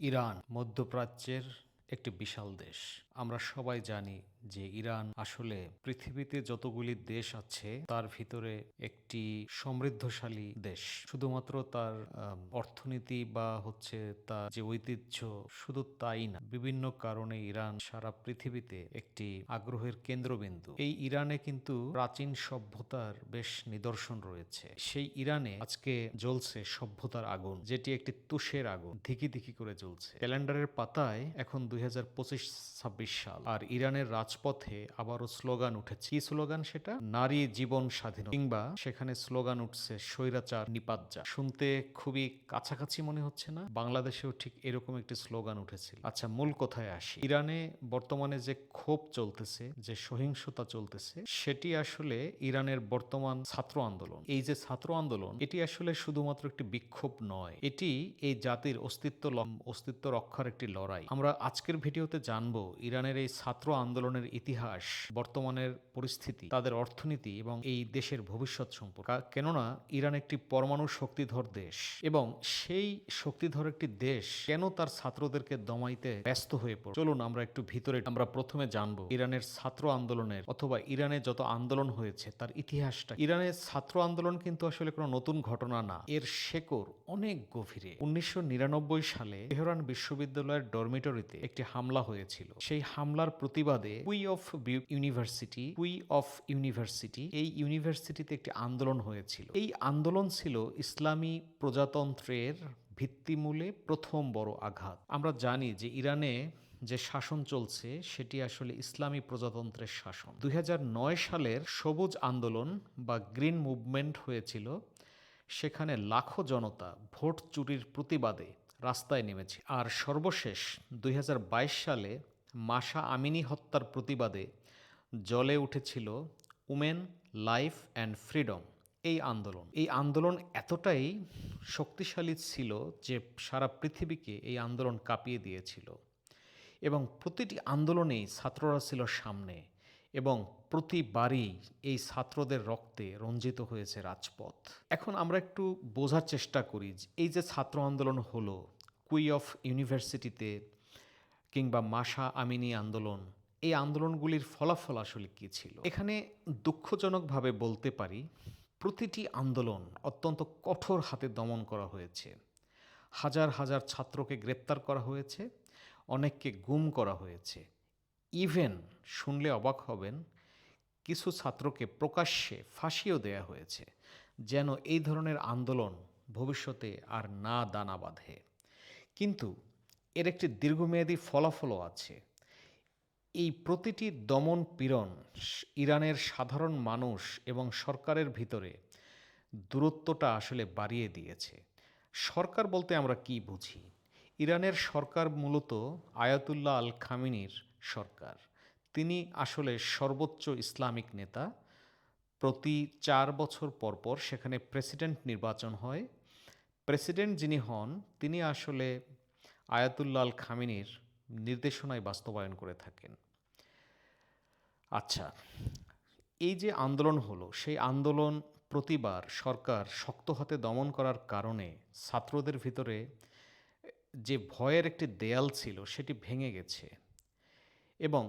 Iran মধ্যপ্রাচ্যের একটি বিশাল দেশ। আমরা সবাই জানি যে ইরান আসলে পৃথিবীতে যতগুলি দেশ আছে তার ভিতরে একটি সমৃদ্ধশালী দেশ। শুধুমাত্র তার অর্থনীতি বা তার যে ঐতিহ্য, শুধু তাই না, বিভিন্ন কারণে ইরান সারা পৃথিবীতে একটি আগ্রহের কেন্দ্রবিন্দু। এই ইরানে কিন্তু প্রাচীন সভ্যতার বেশ নিদর্শন রয়েছে। সেই ইরানে আজকে জ্বলছে সভ্যতার আগুন, যেটি একটি তুষের আগুন, ধিকি ধিকি করে জ্বলছে। ক্যালেন্ডারের পাতায় এখন 2025-26 সাল, আর ইরানের রাজপথে আবারও স্লোগান উঠেছে। কি স্লোগান সেটা? নারী জীবন স্বাধীনতা, কিংবা সেখানে স্লোগান উঠছে স্বৈরাচার নিপাত যা। শুনতে খুবই কাছাকাছি মনে হচ্ছে না? বাংলাদেশেও ঠিক এরকম একটি স্লোগান উঠেছিল। আচ্ছা, মূল কথায় আসি। ইরানে বর্তমানে যে ক্ষোভ চলতেছে, যে সহিংসতা চলতেছে, সেটি আসলে ইরানের বর্তমান ছাত্র আন্দোলন। এই যে ছাত্র আন্দোলন, এটি আসলে শুধুমাত্র একটি বিক্ষোভ নয়, এটি এই জাতির অস্তিত্ব রক্ষার একটি লড়াই। আমরা আজকের ভিডিওতে জানবো ইরানের এই ছাত্র আন্দোলনের ইতিহাস, বর্তমানের পরিস্থিতি, তাদের অর্থনীতি এবং এই দেশের ভবিষ্যৎ সম্পর্কে। কেননা ইরান একটি পরমাণু শক্তিধর দেশ, এবং সেই শক্তিধর একটি দেশ কেন তার ছাত্রদেরকে দমাইতে ব্যস্ত হয়ে পড়ে। চলুন আমরা একটু ভিতরে আমরা প্রথমে জানবো ইরানের ছাত্র আন্দোলনের, অথবা ইরানে যত আন্দোলন হয়েছে তার ইতিহাসটা। ইরানের ছাত্র আন্দোলন কিন্তু আসলে কোনো নতুন ঘটনা না, এর শেকড় অনেক গভীরে। 1999 সালে তেহরান বিশ্ববিদ্যালয়ের ডরমিটরিতে একটি হামলা হয়েছিল। সেই হামলার প্রতিবাদে কুই অফ ইউনিভার্সিটি এই ইউনিভার্সিটিতে একটি আন্দোলন হয়েছিল। এই আন্দোলন ছিল ইসলামী প্রজাতন্ত্রের ভিত্তিমূলে প্রথম বড় আঘাত। আমরা জানি যে ইরানে যে শাসন চলছে সেটি আসলে ইসলামী প্রজাতন্ত্রের শাসন। 2009 সালের সবুজ আন্দোলন বা গ্রিন মুভমেন্ট হয়েছিল। সেখানে লাখো জনতা ভোট চুরির প্রতিবাদে রাস্তায় নেমেছে। আর সর্বশেষ 2022 সালে মাশা আমিনি হত্যার প্রতিবাদে জ্বলে উঠেছিল উমেন লাইফ অ্যান্ড ফ্রিডম এই আন্দোলন এতটাই শক্তিশালী ছিল যে সারা পৃথিবীকে এই আন্দোলন কাঁপিয়ে দিয়েছিল, এবং প্রতিটি আন্দোলনেই ছাত্ররা ছিল সামনে, এবং প্রতিবারই এই ছাত্রদের রক্তে রঞ্জিত হয়েছে রাজপথ। এখন আমরা একটু বোঝার চেষ্টা করি এই যে ছাত্র আন্দোলন হলো কুই অফ ইউনিভার্সিটিতে, কিংবা মাশা আমিনি আন্দোলন, এই আন্দোলনগুলির ফলাফল আসলে কী ছিল। এখানে দুঃখজনকভাবে বলতে পারি প্রতিটি আন্দোলন অত্যন্ত কঠোর হাতে দমন করা হয়েছে। হাজার হাজার ছাত্রকে গ্রেপ্তার করা হয়েছে, অনেককে গুম করা হয়েছে। ইভেন শুনলে অবাক হবেন, কিছু ছাত্রকে প্রকাশ্যে ফাঁসিও দেয়া হয়েছে, যেন এই ধরনের আন্দোলন ভবিষ্যতে আর না দানা বাঁধে। কিন্তু এর একটি দীর্ঘমেয়াদী ফলাফলও আছে। এই প্রতিটি দমন পীড়ন ইরানের সাধারণ মানুষ এবং সরকারের ভিতরে দূরত্বটা আসলে বাড়িয়ে দিয়েছে। সরকার বলতে আমরা কি বুঝি? ইরানের সরকার মূলত আয়াতুল্লাহ আল খামিনির সরকার। তিনি আসলে সর্বোচ্চ ইসলামিক নেতা। প্রতি 4 বছর পর পর সেখানে প্রেসিডেন্ট নির্বাচন হয়। প্রেসিডেন্ট যিনি হন তিনি আসলে আয়াতুল্লাহ আল খামিনির নির্দেশনায় বাস্তবায়ন করে থাকেন। আচ্ছা, এই যে আন্দোলন হলো, সেই আন্দোলন প্রতিবার সরকার শক্ত হাতে দমন করার কারণে ছাত্রদের ভিতরে যে ভয়ের একটি দেয়াল ছিল সেটি ভেঙে গেছে। এবং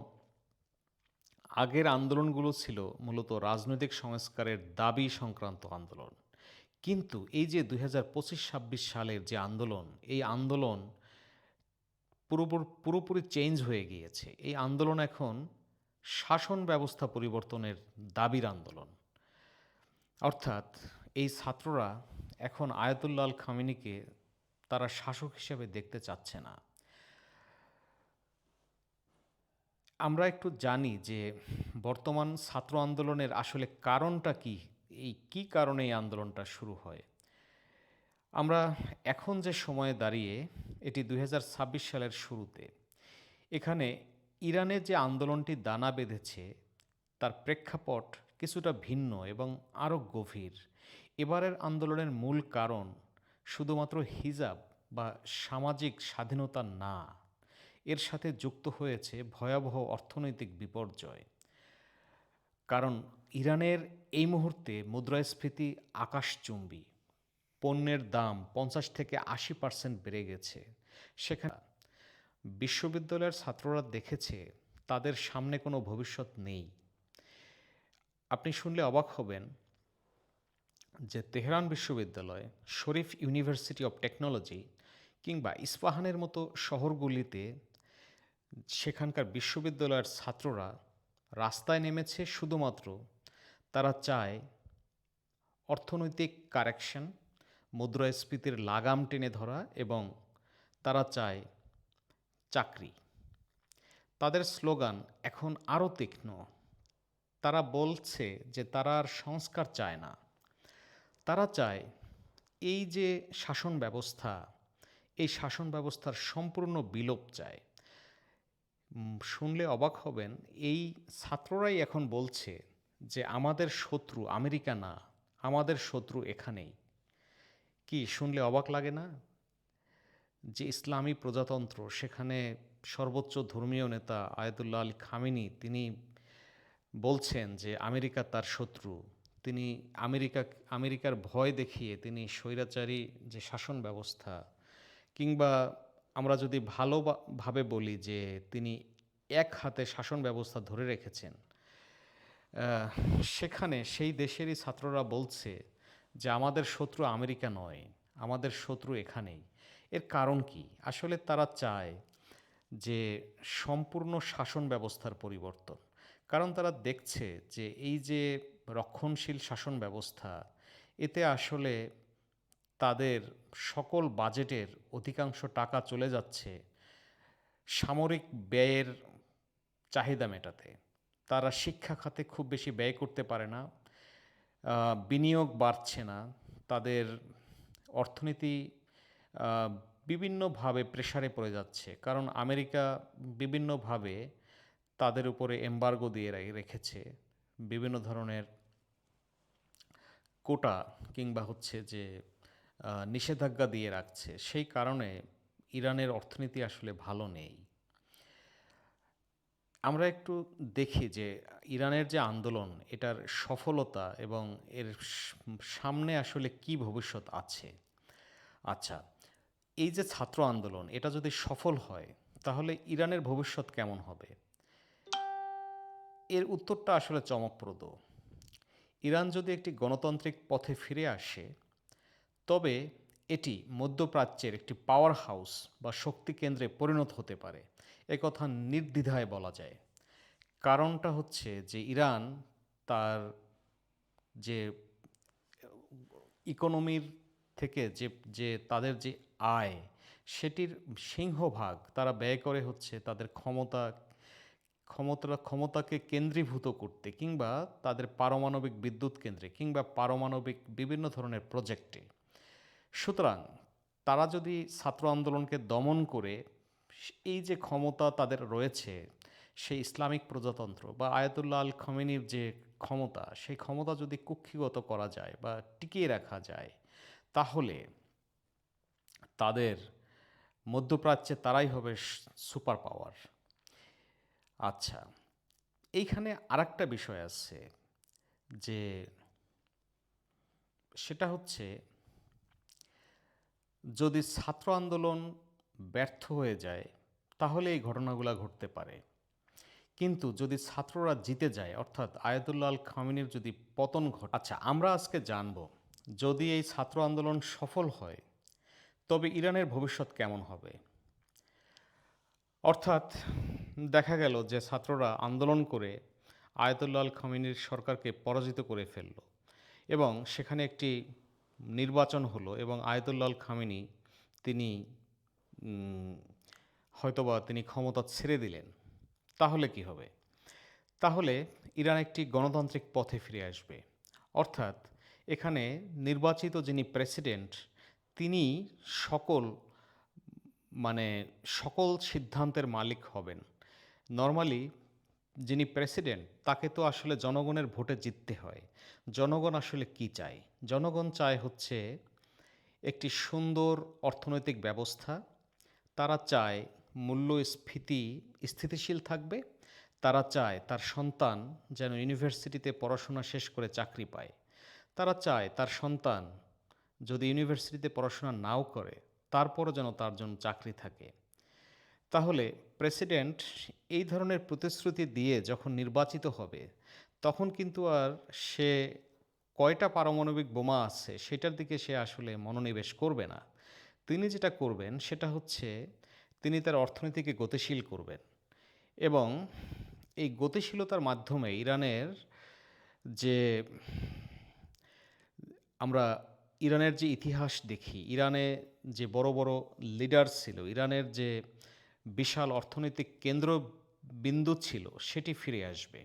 আগের আন্দোলনগুলো ছিল মূলত রাজনৈতিক সংস্কারের দাবি সংক্রান্ত আন্দোলন। কিন্তু এই যে 2025-26 সালের যে আন্দোলন, এই আন্দোলন পুরোপুরি চেঞ্জ হয়ে গিয়েছে। এই আন্দোলন এখন শাসন ব্যবস্থা পরিবর্তনের দাবির আন্দোলন। অর্থাৎ এই ছাত্ররা এখন আয়াতুল্লাহ আল খামেনিকে তারা শাসক হিসেবে দেখতে চাচ্ছে না। আমরা একটু জানি যে বর্তমান ছাত্র আন্দোলনের আসলে কারণটা কি, এই কী কারণে এই আন্দোলনটা শুরু হয়। আমরা এখন যে সময়ে দাঁড়িয়ে, এটি 2026 সালের শুরুতে, এখানে ইরানে যে আন্দোলনটি দানা বেঁধেছে তার প্রেক্ষাপট কিছুটা ভিন্ন এবং আরও গভীর। এবারের আন্দোলনের মূল কারণ শুধুমাত্র হিজাব বা সামাজিক স্বাধীনতা না, এর সাথে যুক্ত হয়েছে ভয়াবহ অর্থনৈতিক বিপর্যয়। কারণ ইরানের এই মুহূর্তে মুদ্রাস্ফীতি আকাশচুম্বী। পণ্যের দাম 50 থেকে 80% বেড়ে গেছে। সেখানে বিশ্ববিদ্যালয়ের ছাত্ররা দেখেছে তাদের সামনে কোনো ভবিষ্যৎ নেই। আপনি শুনলে অবাক হবেন যে তেহরান বিশ্ববিদ্যালয়, শরীফ ইউনিভার্সিটি অব টেকনোলজি কিংবা ইস্পাহানের মতো শহরগুলিতে সেখানকার বিশ্ববিদ্যালয়ের ছাত্ররা রাস্তায় নেমেছে শুধুমাত্র তারা চায় অর্থনৈতিক কারেকশন, মুদ্রাস্ফীতির লাগাম টেনে ধরা এবং তারা চায় চাকরি। তাদের স্লোগান এখন আরও তীক্ষ্ণ। তারা বলছে যে তারা আর সংস্কার চায় না, তারা চায় এই যে শাসন ব্যবস্থা, এই শাসন ব্যবস্থার সম্পূর্ণ বিলোপ চায়। শুনলে অবাক হবেন, এই ছাত্ররাই এখন বলছে যে আমাদের শত্রু আমেরিকা না, আমাদের শত্রু এখানেই। কি শুনলে অবাক লাগে না? যে ইসলামী প্রজাতন্ত্র, সেখানে সর্বোচ্চ ধর্মীয় নেতা আয়াতুল্লাহ আল খামেনি তিনি বলছেন যে আমেরিকা তার শত্রু। তিনি আমেরিকার ভয় দেখিয়ে তিনি স্বৈরাচারী যে শাসন ব্যবস্থা, কিংবা আমরা যদি ভালোভাবে বলি যে তিনি এক হাতে শাসন ব্যবস্থা ধরে রেখেছেন, সেখানে সেই দেশেরই ছাত্ররা বলছে যে আমাদের শত্রু আমেরিকা নয়, আমাদের শত্রু এখানেই। এর কারণ কি? আসলে তারা চায় যে সম্পূর্ণ শাসন ব্যবস্থার পরিবর্তন। কারণ তারা দেখছে যে এই যে রক্ষণশীল শাসন ব্যবস্থা, এতে আসলে তাদের সকল বাজেটের অধিকাংশ টাকা চলে যাচ্ছে সামরিক ব্যয়ের চাহিদা মেটাতে। তারা শিক্ষা খাতে খুব বেশি ব্যয় করতে পারে না, বিনিয়োগ বাড়ছে না, তাদের অর্থনীতি বিভিন্নভাবে প্রেসারে পড়ে যাচ্ছে। কারণ আমেরিকা বিভিন্নভাবে তাদের উপরে এম্বার্গো দিয়ে রেখেছে, বিভিন্ন ধরনের কোটা কিংবা হচ্ছে যে নিষেধাজ্ঞা দিয়ে রাখছে। সেই কারণে ইরানের অর্থনীতি আসলে ভালো নেই। আমরা একটু দেখি যে ইরানের যে আন্দোলন, এটার সফলতা এবং এর সামনে আসলে কি ভবিষ্যৎ আছে। আচ্ছা, এই যে ছাত্র আন্দোলন, এটা যদি সফল হয় তাহলে ইরানের ভবিষ্যৎ কেমন হবে? এর উত্তরটা আসলে চমকপ্রদ। ইরান যদি একটি গণতান্ত্রিক পথে ফিরে আসে, তবে এটি মধ্যপ্রাচ্যের একটি পাওয়ার হাউস বা শক্তি কেন্দ্রে পরিণত হতে পারে, একথা নির্দ্বিধায় বলা যায়। কারণটা হচ্ছে যে ইরান তার যে ইকোনমির থেকে যে যে তাদের যে আয়, সেটির সিংহভাগ তারা ব্যয় করে হচ্ছে তাদের ক্ষমতাকে কেন্দ্রীভূত করতে, কিংবা তাদের পারমাণবিক বিদ্যুৎ কেন্দ্রে, কিংবা পারমাণবিক বিভিন্ন ধরনের প্রজেক্টে। সুতরাং তারা যদি ছাত্র আন্দোলনকে দমন করে এই যে ক্ষমতা তাদের রয়েছে, সেই ইসলামিক প্রজাতন্ত্র বা আয়াতুল্লাহ আল খামেনির যে ক্ষমতা, সেই ক্ষমতা যদি কুক্ষিগত করা যায় বা টিকিয়ে রাখা যায়, তাহলে তাদের মধ্যপ্রাচ্যে তারাই হবে সুপার পাওয়ার। আচ্ছা, এইখানে আরেকটা বিষয় আছে, যে সেটা হচ্ছে যদি ছাত্র আন্দোলন ব্যর্থ হয়ে যায় তাহলে এই ঘটনাগুলো ঘটতে পারে। কিন্তু যদি ছাত্ররা জিতে যায়, অর্থাৎ আয়াতুল্লাহ আল খামেনির যদি পতন ঘটে। আচ্ছা, আমরা আজকে জানব যদি এই ছাত্র আন্দোলন সফল হয় তবে ইরানের ভবিষ্যৎ কেমন হবে। অর্থাৎ দেখা গেল যে ছাত্ররা আন্দোলন করে আয়াতুল্লাহ আল খামেনির সরকারকে পরাজিত করে ফেলল এবং সেখানে একটি নির্বাচন হলো এবং আয়াতুল্লাহ আল খামেনি তিনি হয়তোবা তিনি ক্ষমতা ছেড়ে দিলেন। তাহলে কি হবে? তাহলে ইরান একটি গণতান্ত্রিক পথে ফিরে আসবে। অর্থাৎ এখানে নির্বাচিত যিনি প্রেসিডেন্ট, তিনি সকল সকল সিদ্ধান্তের মালিক হবেন। নর্মালি যিনি প্রেসিডেন্ট, তাকে তো আসলে জনগণের ভোটে জিততে হয়। জনগণ আসলে কি চায়? জনগণ চায় হচ্ছে একটি সুন্দর অর্থনৈতিক ব্যবস্থা। তারা চায় মূল্যস্ফীতি স্থিতিশীল থাকবে। তারা চায় তার সন্তান যেন ইউনিভার্সিটিতে পড়াশোনা শেষ করে চাকরি পায়। তারা চায় তার সন্তান যদি ইউনিভার্সিটিতে পড়াশোনা নাও করে, তারপরও যেন তার জন্য চাকরি থাকে। তাহলে প্রেসিডেন্ট এই ধরনের প্রতিশ্রুতি দিয়ে যখন নির্বাচিত হবে, তখন কিন্তু আর সে কয়টা পারমাণবিক বোমা আছে সেটার দিকে সে আসলে মনোনিবেশ করবে না। তিনি যেটা করবেন সেটা হচ্ছে তিনি তার অর্থনীতিকে গতিশীল করবেন এবং এই গতিশীলতার মাধ্যমে ইরানের যে আমরা ইরানের যে ইতিহাস দেখি, ইরানে যে বড় বড় লিডার ছিল, ইরানের যে বিশাল অর্থনৈতিক কেন্দ্রবিন্দু ছিল সেটি ফিরে আসবে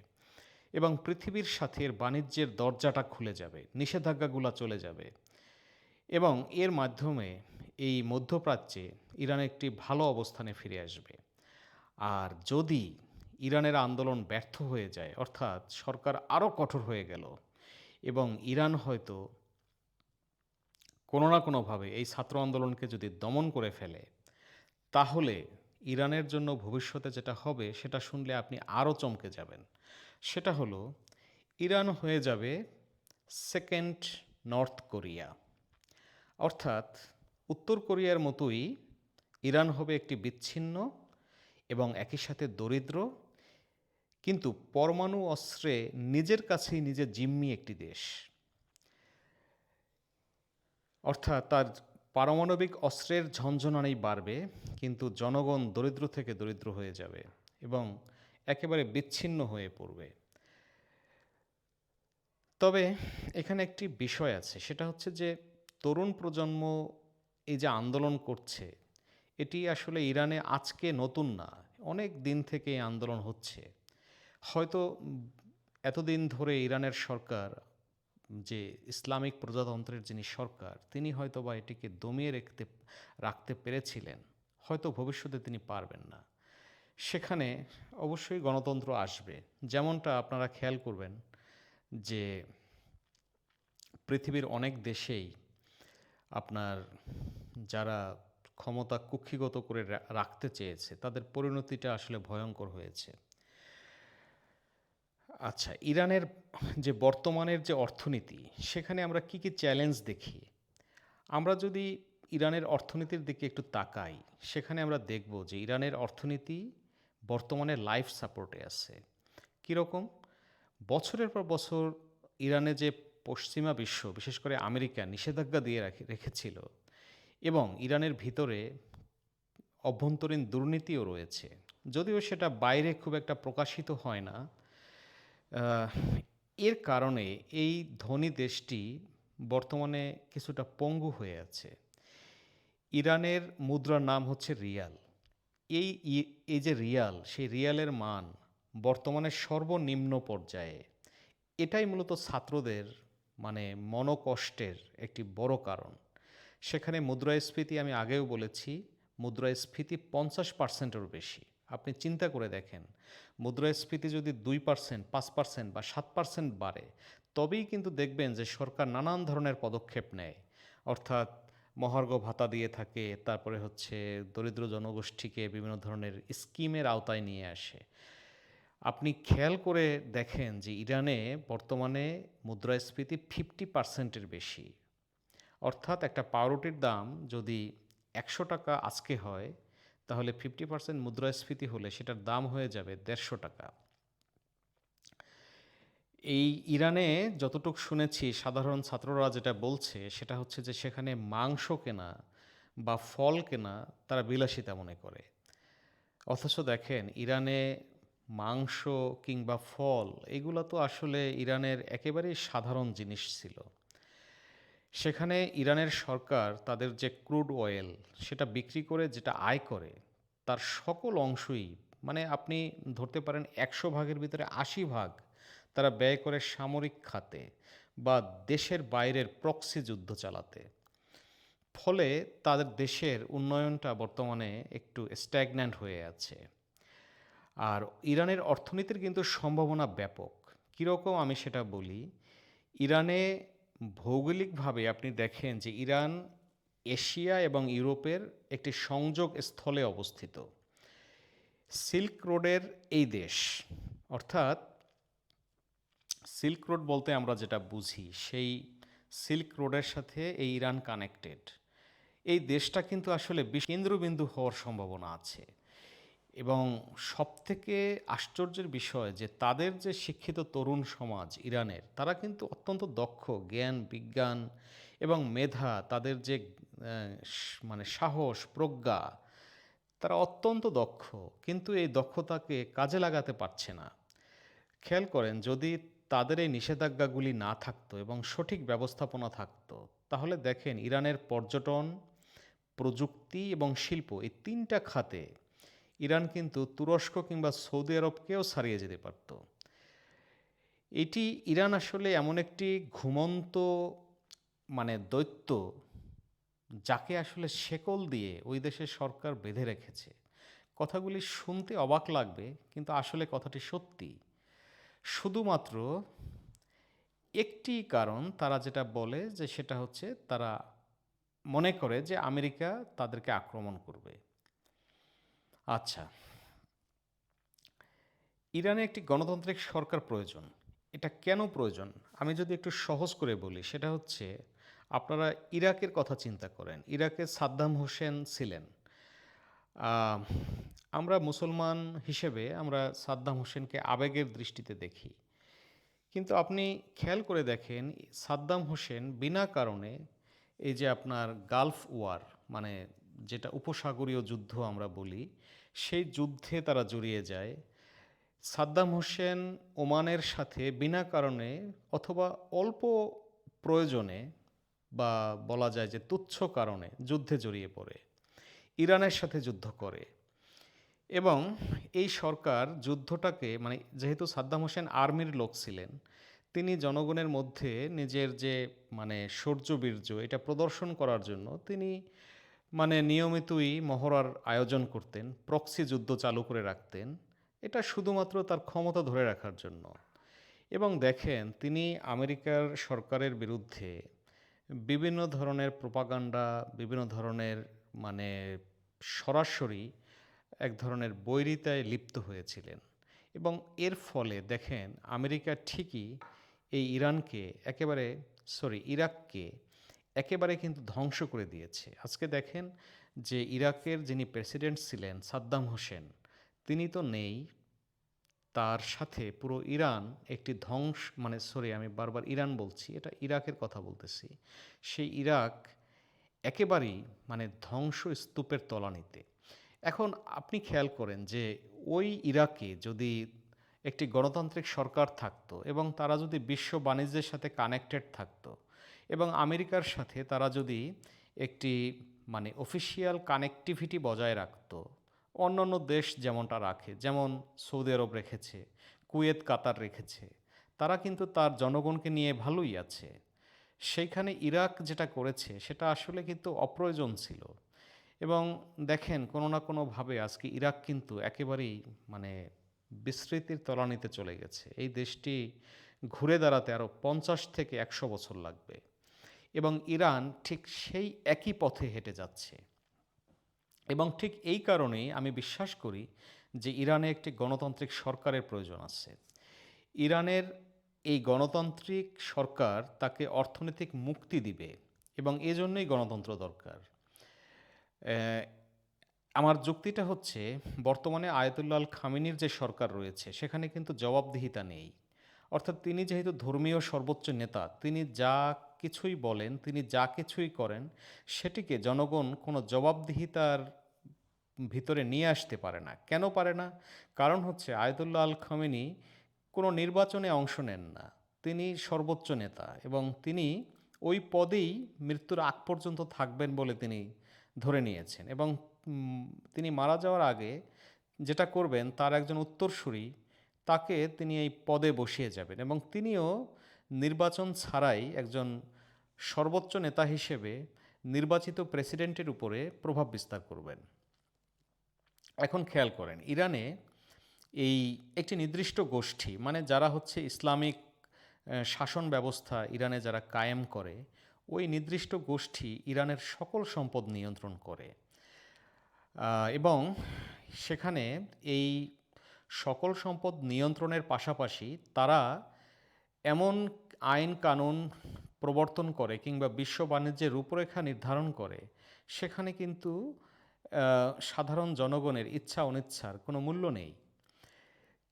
এবং পৃথিবীর সাথে এর বাণিজ্যের দরজাটা খুলে যাবে, নিষেধাজ্ঞাগুলো চলে যাবে এবং এর মাধ্যমে এই মধ্যপ্রাচ্যে ইরান একটি ভালো অবস্থানে ফিরে আসবে। আর যদি ইরানের আন্দোলন ব্যর্থ হয়ে যায়, অর্থাৎ সরকার আরও কঠোর হয়ে গেল এবং ইরান হয়তো কোনো না কোনোভাবে এই ছাত্র আন্দোলনকে যদি দমন করে ফেলে, তাহলে ইরানের জন্য ভবিষ্যতে যেটা হবে সেটা শুনলে আপনি আরও চমকে যাবেন। সেটা হলো ইরান হয়ে যাবে সেকেন্ড নর্থ কোরিয়া, অর্থাৎ উত্তর কোরিয়ার মতোই ইরান হবে একটি বিচ্ছিন্ন এবং একই সাথে দরিদ্র কিন্তু পরমাণু অস্ত্রে নিজের কাছেই নিজে জিম্মি একটি দেশ। অর্থাৎ তার পারমাণবিক অস্ত্রের ঝনঝনানি বাড়বে কিন্তু জনগণ দরিদ্র থেকে দরিদ্র হয়ে যাবে এবং একেবারে বিচ্ছিন্ন হয়ে পড়বে। তবে এখানে একটি বিষয় আছে, সেটা হচ্ছে যে তরুণ প্রজন্ম এই যে আন্দোলন করছে, এটি আসলে ইরানে আজকে নতুন না, অনেক দিন থেকে এই আন্দোলন হচ্ছে। হয়তো এতদিন ধরে ইরানের সরকার, যে ইসলামিক প্রজাতন্ত্রের যিনি সরকার, তিনি হয়তো বা এটিকে দমিয়ে রাখতে পেরেছিলেন, হয়তো ভবিষ্যতে তিনি পারবেন না। সেখানে অবশ্যই গণতন্ত্র আসবে। যেমনটা আপনারা খেয়াল করবেন যে পৃথিবীর অনেক দেশেই আপনার যারা ক্ষমতা কুক্ষিগত করে রাখতে চেয়েছে তাদের পরিণতিটা আসলে ভয়ঙ্কর হয়েছে। আচ্ছা, ইরানের যে বর্তমানের যে অর্থনীতি, সেখানে আমরা কি কি চ্যালেঞ্জ দেখি? আমরা যদি ইরানের অর্থনীতির দিকে একটু তাকাই, সেখানে আমরা দেখব যে ইরানের অর্থনীতি বর্তমানে লাইফ সাপোর্টে আছে। কীরকম? বছরের পর বছর ইরানে যে পশ্চিমা বিশ্ব, বিশেষ করে আমেরিকা নিষেধাজ্ঞা দিয়ে রেখেছিল এবং ইরানের ভিতরে অভ্যন্তরীণ দুর্নীতিও রয়েছে, যদিও সেটা বাইরে খুব একটা প্রকাশিত হয় না। এর কারণে এই ধনী দেশটি বর্তমানে কিছুটা পঙ্গু হয়ে আছে। ইরানের মুদ্রার নাম হচ্ছে রিয়াল। এই যে রিয়াল, সেই রিয়ালের মান বর্তমানে সর্বনিম্ন পর্যায়ে। এটাই মূলত ছাত্রদের মনোকষ্টের একটি বড় কারণ। সেখানে মুদ্রাস্ফীতি, আমি আগেও বলেছি, মুদ্রাস্ফীতি 50%-এরও বেশি। আপনি চিন্তা করে দেখেন, মুদ্রাস্ফীতি যদি 2%, 5% বা 7% বাড়ে, তবেই কিন্তু দেখবেন যে সরকার নানান ধরনের পদক্ষেপ নেয়। অর্থাৎ মহার্ঘ ভাতা দিয়ে থাকে, তারপরে হচ্ছে দরিদ্র জনগোষ্ঠীকে বিভিন্ন ধরনের স্কিমের আওতায় নিয়ে আসে। আপনি খেয়াল করে দেখেন যে ইরানে বর্তমানে মুদ্রাস্ফীতি 50%-এর বেশি। অর্থাৎ একটা পাউরুটির দাম যদি 100 টাকা আজকে হয়, তাহলে 50% মুদ্রাস্ফীতি হলে সেটার দাম হয়ে যাবে 150 টাকা। এই ইরানে যতটুকু শুনেছি সাধারণ ছাত্ররা যেটা বলছে সেটা হচ্ছে যে সেখানে মাংস কেনা বা ফল কেনা তারা বিলাসিতা মনে করে। অথচ দেখেন ইরানে মাংস কিংবা ফল এগুলো তো আসলে ইরানের একেবারেই সাধারণ জিনিস ছিল। সেখানে ইরানের সরকার তাদের যে ক্রুড অয়েল সেটা বিক্রি করে যেটা আয় করে, তার সকল অংশই আপনি ধরতে পারেন 100 ভাগের ভিতরে 80 ভাগ তারা ব্যয় করে সামরিক খাতে বা দেশের বাইরের প্রক্সি যুদ্ধ চালাতে। ফলে তাদের দেশের উন্নয়নটা বর্তমানে একটু স্ট্যাগন্যান্ট হয়ে আছে। আর ইরানের অর্থনীতির কিন্তু সম্ভাবনা ব্যাপক। কীরকম আমি সেটা বলি। ইরানে ভৌগোলিকভাবে আপনি দেখেন যে ইরান এশিয়া এবং ইউরোপের একটি সংযোগ স্থলে অবস্থিত। সিল্ক রোডের এই দেশ, অর্থাৎ সিল্ক রোড বলতে আমরা যেটা বুঝি সেই সিল্ক রোডের সাথে এই ইরান কানেক্টেড এই দেশটা কিন্তু আসলে কেন্দ্রবিন্দু হওয়ার সম্ভাবনা আছে। এবং সবথেকে আশ্চর্যের বিষয় যে তাদের যে শিক্ষিত তরুণ সমাজ ইরানের, তারা কিন্তু অত্যন্ত দক্ষ, জ্ঞান বিজ্ঞান এবং মেধা, তাদের যে মানে সাহস প্রজ্ঞা, তারা অত্যন্ত দক্ষ, কিন্তু এই দক্ষতাকে কাজে লাগাতে পারছে না। খেয়াল করেন, যদি তাদের এই নিষেধাজ্ঞাগুলি না থাকতো এবং সঠিক ব্যবস্থাপনা থাকতো, তাহলে দেখেন ইরানের পর্যটন, প্রযুক্তি এবং শিল্প, এই তিনটা খাতে ইরান কিন্তু তুরস্ক কিংবা সৌদি আরবকেও ছাড়িয়ে যেতে পারত। এটি ইরান আসলে এমন একটি ঘুমন্ত মানে দৈত্য, যাকে আসলে শেকল দিয়ে ওই দেশের সরকার বেঁধে রেখেছে। কথাগুলি শুনতে অবাক লাগবে, কিন্তু আসলে কথাটি সত্যি। শুধুমাত্র একটি কারণ তারা যেটা বলে, যে সেটা হচ্ছে তারা মনে করে যে আমেরিকা তাদেরকে আক্রমণ করবে। আচ্ছা, ইরানে একটি গণতান্ত্রিক সরকার প্রয়োজন। এটা কেন প্রয়োজন? আমি যদি একটু সহজ করে বলি, সেটা হচ্ছে, আপনারা ইরাকের কথা চিন্তা করেন। ইরাকে সাদ্দাম হোসেন ছিলেন। আহ, আমরা মুসলমান হিসেবে আমরা সাদ্দাম হোসেনকে আবেগের দৃষ্টিতে দেখি, কিন্তু আপনি খেয়াল করে দেখেন, সাদ্দাম হোসেন বিনা কারণে এই যে আপনার গালফ ওয়ার, মানে যেটা উপসাগরীয় যুদ্ধ আমরা বলি, সেই যুদ্ধে তারা জড়িয়ে যায়। সাদ্দাম হোসেন ওমানের সাথে বিনা কারণে অথবা অল্প প্রয়োজনে, বা বলা যায় যে তুচ্ছ কারণে যুদ্ধে জড়িয়ে পড়ে, ইরানের সাথে যুদ্ধ করে। এবং এই সরকার যুদ্ধটাকে, মানে যেহেতু সাদ্দাম হোসেন আর্মির লোক ছিলেন, তিনি জনগণের মধ্যে নিজের যে মানে শৌর্যবীর্য, এটা প্রদর্শন করার জন্য তিনি মানে নিয়মিতই মহড়ার আয়োজন করতেন, প্রক্সি যুদ্ধ চালু করে রাখতেন, এটা শুধুমাত্র তার ক্ষমতা ধরে রাখার জন্য। এবং দেখেন, তিনি আমেরিকার সরকারের বিরুদ্ধে বিভিন্ন ধরনের প্রোপাগান্ডা, বিভিন্ন ধরনের মানে সরাসরি এক ধরনের বৈরিতায় লিপ্ত হয়েছিলেন। এবং এর ফলে দেখেন, আমেরিকা ঠিকই এই ইরাককে একেবারে কিন্তু ধ্বংস করে দিয়েছে। আজকে দেখেন যে ইরাকের যিনি প্রেসিডেন্ট ছিলেন সাদ্দাম হোসেন, তিনি তো নেই, তার সাথে পুরো ইরান একটি আমি বারবার ইরান বলছি, এটা ইরাকের কথা বলতেছি। সেই ইরাক একেবারেই মানে ধ্বংস স্তূপের তলানিতে। এখন আপনি খেয়াল করেন যে ওই ইরাকে যদি একটি গণতান্ত্রিক সরকার থাকতো এবং তারা যদি বিশ্ব বাণিজ্যের সাথে কানেক্টেড থাকতো এবং আমেরিকার সাথে তারা যদি একটি মানে অফিসিয়াল কানেক্টিভিটি বজায় রাখতো, অন্যান্য দেশ যেমনটা রাখে, যেমন সৌদি আরব রেখেছে, কুয়েত কাতার রেখেছে, তারা কিন্তু তার জনগণকে নিয়ে ভালোই আছে। সেইখানে ইরাক যেটা করেছে সেটা আসলে কিন্তু অপ্রয়োজন ছিল। এবং দেখেন, কোনো না কোনোভাবে আজকে ইরাক কিন্তু একেবারেই মানে বিস্মৃতির তলানিতে চলে গেছে। এই দেশটি ঘুরে দাঁড়াতে আরও 50 থেকে 100 বছর লাগবে। এবং ইরান ঠিক সেই একই পথে হেঁটে যাচ্ছে। এবং ঠিক এই কারণেই আমি বিশ্বাস করি যে ইরানে একটি গণতান্ত্রিক সরকারের প্রয়োজন আছে। ইরানের এই গণতান্ত্রিক সরকার তাকে অর্থনৈতিক মুক্তি দিবে, এবং এজন্যই গণতন্ত্র দরকার। আমার যুক্তিটা হচ্ছে, বর্তমানে আয়াতুল্লাহ আল খামেনির যে সরকার রয়েছে, সেখানে কিন্তু জবাবদিহিতা নেই। অর্থাৎ তিনি যেহেতু ধর্মীয় সর্বোচ্চ নেতা, তিনি যা কিছুই বলেন, তিনি যা কিছুই করেন, সেটিকে জনগণ কোনো জবাবদিহিতার ভিতরে নিয়ে আসতে পারে না। কেন পারে না? কারণ হচ্ছে, আয়াতুল্লাহ আল খামেনি কোনো নির্বাচনে অংশ নেন না। তিনি সর্বোচ্চ নেতা এবং তিনি ওই পদেই মৃত্যুর আগ পর্যন্ত থাকবেন বলে তিনি ধরে নিয়েছেন। এবং তিনি মারা যাওয়ার আগে যেটা করবেন, তার একজন উত্তরসূরি তাকে তিনি এই পদে বসিয়ে যাবেন, এবং তিনিও নির্বাচন ছাড়াই একজন সর্বোচ্চ নেতা হিসেবে নির্বাচিত প্রেসিডেন্টের উপরে প্রভাব বিস্তার করবেন। এখন খেয়াল করেন, ইরানে এই একটি নির্দিষ্ট গোষ্ঠী, মানে যারা হচ্ছে ইসলামিক শাসন ব্যবস্থা ইরানে যারা কায়েম করে, ওই নির্দিষ্ট গোষ্ঠী ইরানের সকল সম্পদ নিয়ন্ত্রণ করে। এবং সেখানে এই সকল সম্পদ নিয়ন্ত্রণের পাশাপাশি তারা এমন আইন কানুন প্রবর্তন করে কিংবা বিশ্ব বাণিজ্যের রূপরেখা নির্ধারণ করে, সেখানে কিন্তু সাধারণ জনগণের ইচ্ছা অনিচ্ছার কোনো মূল্য নেই।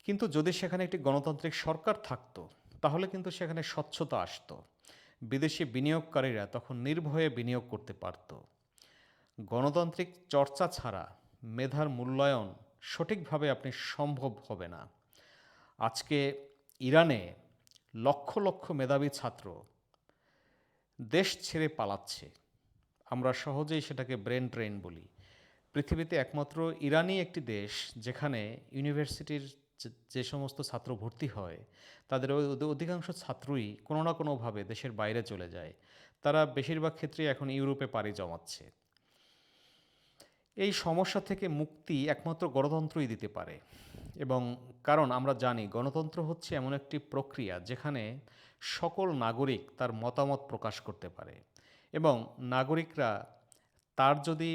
কিন্তু যদি সেখানে একটি গণতান্ত্রিক সরকার থাকতো, তাহলে কিন্তু সেখানে স্বচ্ছতা আসতো। বিদেশি বিনিয়োগকারীরা তখন নির্ভয়ে বিনিয়োগ করতে পারত। গণতান্ত্রিক চর্চা ছাড়া মেধার মূল্যায়ন সঠিকভাবে আপনি সম্ভব হবে না। আজকে ইরানে লক্ষ লক্ষ মেধাবী ছাত্র দেশ ছেড়ে পালাচ্ছে। আমরা সহজেই সেটাকে ব্রেন ট্রেন বলি। পৃথিবীতে একমাত্র ইরানই একটি দেশ যেখানে ইউনিভার্সিটির যে সমস্ত ছাত্র ভর্তি হয়, তাদের অধিকাংশ ছাত্রই কোনো না কোনোভাবে দেশের বাইরে চলে যায়। তারা বেশিরভাগ ক্ষেত্রেই এখন ইউরোপে পাড়ি জমাচ্ছে। এই সমস্যা থেকে মুক্তি একমাত্র গণতন্ত্রই দিতে পারে। এবং কারণ আমরা জানি গণতন্ত্র হচ্ছে এমন একটি প্রক্রিয়া যেখানে সকল নাগরিক তার মতামত প্রকাশ করতে পারে, এবং নাগরিকরা তার যদি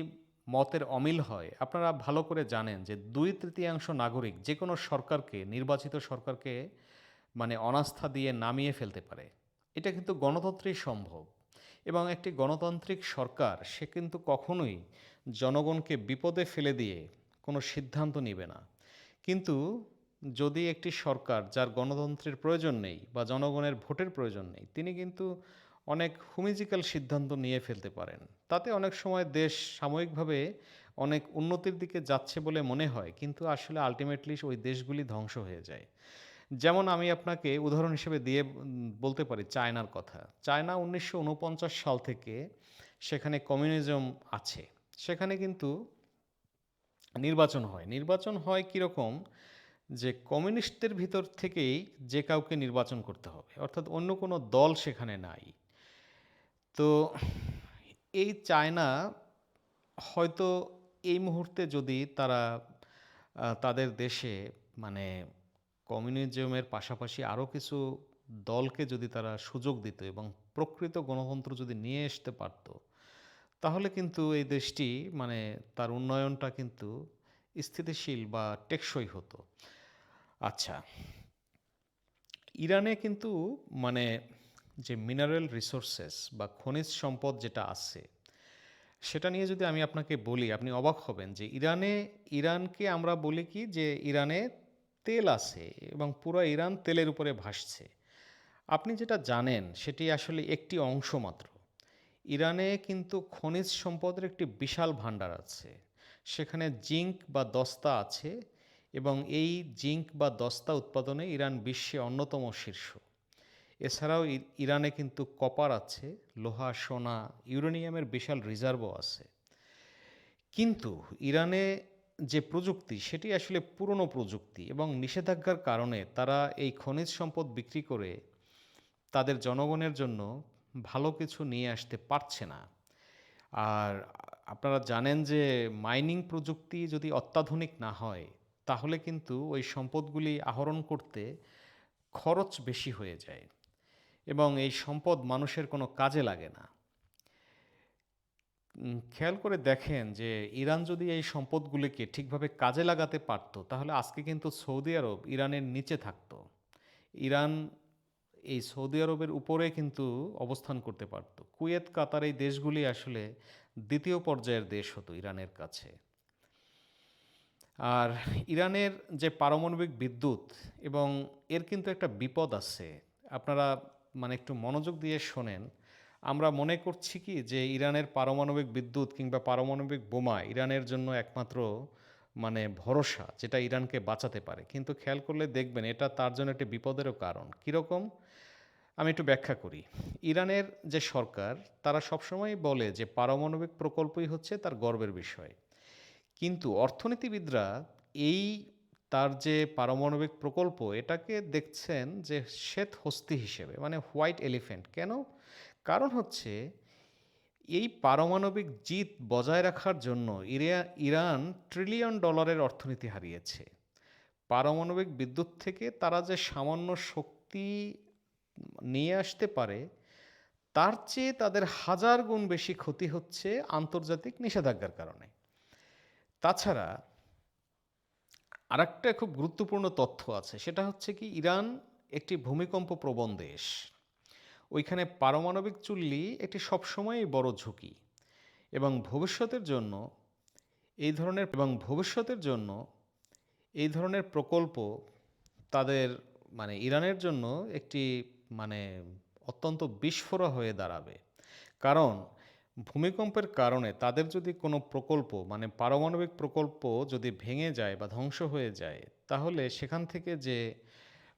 মতের অমিল হয়, আপনারা ভালো করে জানেন যে 2/3 নাগরিক যে কোনো সরকারকে, নির্বাচিত সরকারকে মানে অনাস্থা দিয়ে নামিয়ে ফেলতে পারে। এটা কিন্তু গণতন্ত্রেই সম্ভব। এবং একটি গণতান্ত্রিক সরকার সে কিন্তু কখনোই জনগণকে বিপদে ফেলে দিয়ে কোনো সিদ্ধান্ত নেবে না। কিন্তু যদি একটি সরকার যার গণতন্ত্রের প্রয়োজন নেই বা জনগণের ভোটের প্রয়োজন নেই, তিনি কিন্তু অনেক হুমিজিক্যাল সিদ্ধান্ত নিয়ে ফেলতে পারেন। তাতে অনেক সময় দেশ সাময়িকভাবে অনেক উন্নতির দিকে যাচ্ছে বলে মনে হয়, কিন্তু আসলে আলটিমেটলি ওই দেশগুলি ধ্বংস হয়ে যায়। যেমন আমি আপনাকে উদাহরণ হিসেবে দিয়ে বলতে পারি চায়নার কথা। চায়না 1949 সাল থেকে সেখানে কমিউনিজম আছে। সেখানে কিন্তু নির্বাচন হয় কীরকম, যে কমিউনিস্টদের ভিতর থেকেই যে কাউকে নির্বাচন করতে হবে, অর্থাৎ অন্য কোনো দল সেখানে নাই। তো এই চায়না হয়তো এই মুহূর্তে যদি তারা তাদের দেশে মানে কমিউনিজমের পাশাপাশি আরও কিছু দলকে যদি তারা সুযোগ দিত এবং প্রকৃত গণতন্ত্র যদি নিয়ে আসতে পারত, তাহলে কিন্তু এই দেশটি মানে তার উন্নয়নটা কিন্তু স্থিতিশীল বা টেকসই হতো। আচ্ছা, ইরানে কিন্তু মানে যে মিনারেল রিসোর্সেস বা খনিজ সম্পদ যেটা আছে, সেটা নিয়ে যদি আমি আপনাকে বলি, আপনি অবাক হবেন যে ইরানকে আমরা বলি কি যে ইরানে তেল আছে এবং পুরো ইরান তেলের উপরে ভাসছে। আপনি যেটা জানেন সেটি আসলে একটি অংশ মাত্র। ইরানে কিন্তু খনিজ সম্পদের একটি বিশাল ভাণ্ডার আছে। সেখানে জিঙ্ক বা দস্তা আছে, এবং এই জিঙ্ক বা দস্তা উৎপাদনে ইরান বিশ্বে অন্যতম শীর্ষ। এছাড়াও ইরানে কিন্তু কপার আছে, লোহা, সোনা, ইউরেনিয়ামের বিশাল রিজার্ভও আছে। কিন্তু ইরানে যে প্রযুক্তি সেটি আসলে পুরনো প্রযুক্তি, এবং নিষেধাজ্ঞার কারণে তারা এই খনিজ সম্পদ বিক্রি করে তাদের জনগণের জন্য ভালো কিছু নিয়ে আসতে পারছে না। আর আপনারা জানেন যে মাইনিং প্রযুক্তি যদি অত্যাধুনিক না হয়, তাহলে কিন্তু ওই সম্পদগুলি আহরণ করতে খরচ বেশি হয়ে যায়, এবং এই সম্পদ মানুষের কোনো কাজে লাগে না। খেয়াল করে দেখেন যে ইরান যদি এই সম্পদগুলিকে ঠিকভাবে কাজে লাগাতে পারত, তাহলে আজকে কিন্তু সৌদি আরব ইরানের নিচে থাকতো। ইরান এই সৌদি আরবের উপরে কিন্তু অবস্থান করতে পারত। কুয়েত, কাতার এই দেশগুলি আসলে দ্বিতীয় পর্যায়ের দেশ হতো ইরানের কাছে। আর ইরানের যে পারমাণবিক বিদ্যুৎ, এবং এর কিন্তু একটা বিপদ আছে। আপনারা মানে একটু মনোযোগ দিয়ে শোনেন। আমরা মনে করছি কি যে ইরানের পারমাণবিক বিদ্যুৎ কিংবা পারমাণবিক বোমা ইরানের জন্য একমাত্র মানে ভরসা, যেটা ইরানকে বাঁচাতে পারে। কিন্তু খেয়াল করলে দেখবেন এটা তার জন্য একটি বিপদেরও কারণ। কীরকম? আমি একটু ব্যাখ্যা করি। ইরানের যে সরকার, তারা সবসময় বলে যে পারমাণবিক প্রকল্পই হচ্ছে তার গর্বের বিষয়। কিন্তু অর্থনীতিবিদরা এই তার যে পারমাণবিক প্রকল্প, এটাকে দেখছেন যে শ্বেত হস্তি হিসেবে, মানে হোয়াইট এলিফ্যান্ট। কেন? কারণ হচ্ছে এই পারমাণবিক জিত বজায় রাখার জন্য ইরান ট্রিলিয়ন ডলারের অর্থনীতি হারিয়েছে। পারমাণবিক বিদ্যুৎ থেকে তারা যে সামান্য শক্তি নিয়ে আসতে পারে, তার চেয়ে তাদের 1000 গুণ বেশি ক্ষতি হচ্ছে আন্তর্জাতিক নিষেধাজ্ঞার কারণে। তাছাড়া আরেকটা খুব গুরুত্বপূর্ণ তথ্য আছে, সেটা হচ্ছে কি ইরান একটি ভূমিকম্প প্রবণ দেশ। ওইখানে পারমাণবিক চুল্লি একটি সবসময়ই বড় ঝুঁকি, এবং ভবিষ্যতের জন্য এই ধরনের প্রকল্প তাদের মানে ইরানের জন্য একটি মানে অত্যন্ত বিস্ফোরক হয়ে দাঁড়াবে। কারণ ভূমিকম্পের কারণে তাদের যদি কোনো প্রকল্প মানে পারমাণবিক প্রকল্প যদি ভেঙে যায় বা ধ্বংস হয়ে যায়, তাহলে সেখান থেকে যে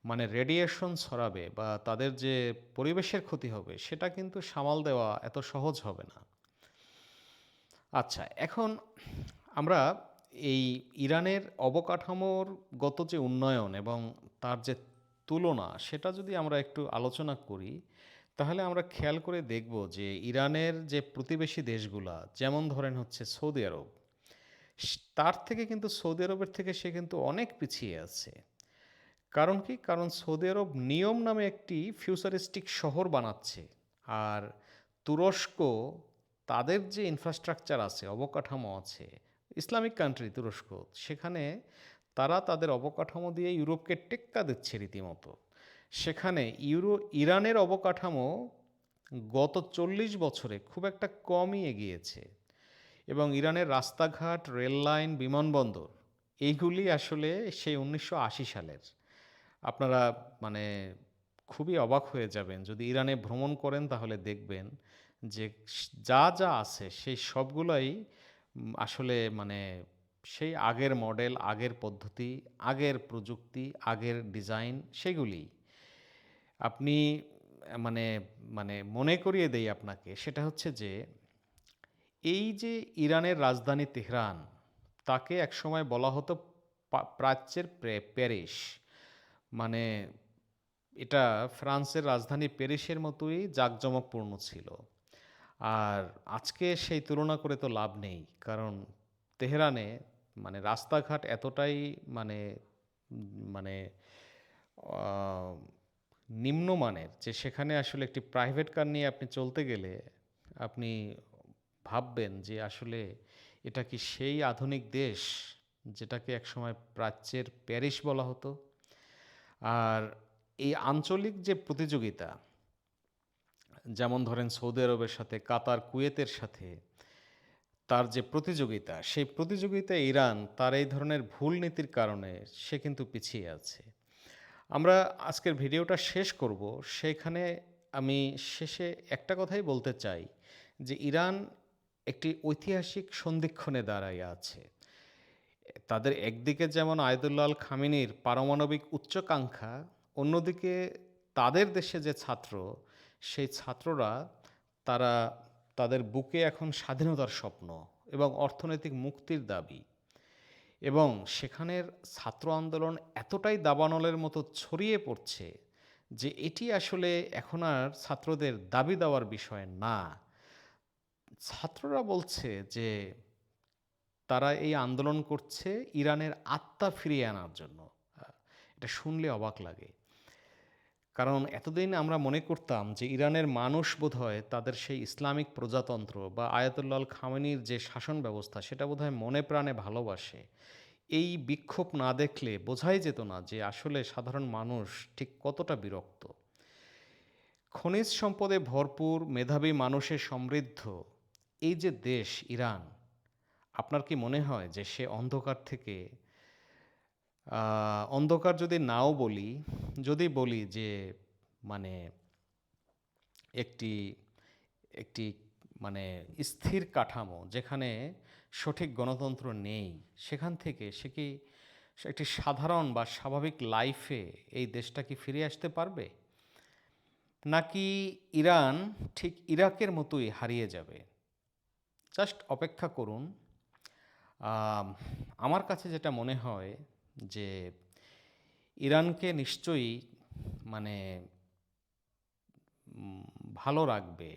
মানে রেডিয়েশন ছড়াবে বা তাদের যে পরিবেশের ক্ষতি হবে, সেটা কিন্তু সামাল দেওয়া এত সহজ হবে না। আচ্ছা, এখন আমরা এই ইরানের অবকাঠামোর গত যে উন্নয়ন এবং তার যে তুলনা, সেটা যদি আমরা একটু আলোচনা করি, তাহলে আমরা খেয়াল করে দেখব যে ইরানের যে প্রতিবেশী দেশগুলা, যেমন ধরেন হচ্ছে সৌদি আরব, তার থেকে কিন্তু সৌদি আরবের থেকে সে কিন্তু অনেক পিছিয়ে আছে। কারণ কি? কারণ সৌদি আরব নিয়ম নামে একটি ফিউচারিস্টিক শহর বানাচ্ছে, আর তুরস্ক তাদের যে ইনফ্রাস্ট্রাকচার আছে, অবকাঠামো আছে, ইসলামিক কান্ট্রি তুরস্ক, সেখানে তারা তাদের অবকাঠামো দিয়ে ইউরোপকে টেক্কা দিচ্ছে রীতিমতো। সেখানে ইরানের অবকাঠামো গত 40 বছরে খুব একটা কমই এগিয়েছে, এবং ইরানের রাস্তাঘাট, রেল লাইন, বিমানবন্দর, এইগুলি আসলে সেই 1980 সালের। আপনারা মানে খুবই অবাক হয়ে যাবেন যদি ইরানে ভ্রমণ করেন, তাহলে দেখবেন যে যা যা আছে সেই সবগুলাই আসলে মানে সেই আগের মডেল, আগের পদ্ধতি, আগের প্রযুক্তি, আগের ডিজাইন, সেগুলি আপনি মানে মানে মনে করিয়ে দেই আপনাকে। সেটা হচ্ছে যে এই যে ইরানের রাজধানী তেহরান, তাকে একসময় বলা হতো প্রাচ্যের প্যারিস। মানে এটা ফ্রান্সের রাজধানী প্যারিসের মতোই জাঁকজমকপূর্ণ ছিল। আর আজকে সেই তুলনা করে তো লাভ নেই, কারণ তেহরানে মানে রাস্তাঘাট এতটাই মানে মানে আহ, নিম্নমানের যে সেখানে আসলে একটি প্রাইভেট কার নিয়ে আপনি চলতে গেলে আপনি ভাববেন যে আসলে এটা কি সেই আধুনিক দেশ যেটাকে একসময় প্রাচ্যের প্যারিস বলা হতো। আর এই আঞ্চলিক যে প্রতিযোগিতা, যেমন ধরেন সৌদি আরবের সাথে, কাতার, কুয়েতের সাথে তার যে প্রতিযোগিতা, সেই প্রতিযোগিতায় ইরান তার এই ধরনের ভুল নীতির কারণে সে কিন্তু পিছিয়ে আছে। আমরা আজকের ভিডিওটা শেষ করব, সেখানে আমি শেষে একটা কথাই বলতে চাই যে ইরান একটি ঐতিহাসিক সন্ধিক্ষণে দাঁড়াইয়া আছে। তাদের একদিকে যেমন আয়াতুল্লাহ আল খামেনির পারমাণবিক উচ্চাকাঙ্ক্ষা, অন্যদিকে তাদের দেশে যে ছাত্র, সেই ছাত্ররা তারা তাদের বুকে এখন স্বাধীনতার স্বপ্ন এবং অর্থনৈতিক মুক্তির দাবি, এবং সেখানের ছাত্র আন্দোলন এতটাই দাবানলের মতো ছড়িয়ে পড়ছে যে এটি আসলে এখন আর ছাত্রদের দাবি দেওয়ার বিষয় না। ছাত্ররা বলছে যে তারা এই আন্দোলন করছে ইরানের আত্মা ফিরিয়ে আনার জন্য। এটা শুনলে অবাক লাগে, কারণ এতদিন আমরা মনে করতাম যে ইরানের মানুষ বোধহয় তাদের সেই ইসলামিক প্রজাতন্ত্র বা আয়াতুল্লাহ আল খামেনির যে শাসন ব্যবস্থা, সেটা বোধহয় মনে প্রাণে ভালোবাসে। এই বিক্ষোভ না দেখলে বোঝাই যেত না যে আসলে সাধারণ মানুষ ঠিক কতটা বিরক্ত। খনিজ সম্পদে ভরপুর, মেধাবী মানুষে সমৃদ্ধ এই যে দেশ ইরান, আপনার কি মনে হয় যে সে অন্ধকার থেকে অন্ধকার যদি নাও বলি, যদি বলি যে মানে একটি একটি মানে স্থির কাঠামো যেখানে সঠিক গণতন্ত্র নেই, সেখান থেকে সে কি একটি সাধারণ বা স্বাভাবিক লাইফে এই দেশটা কি ফিরে আসতে পারবে, নাকি ইরান ঠিক ইরাকের মতোই হারিয়ে যাবে? জাস্ট অপেক্ষা করুন। আমার কাছে যেটা মনে হয় যে ইরানকে নিশ্চয়ই মানে ভালো রাখবে।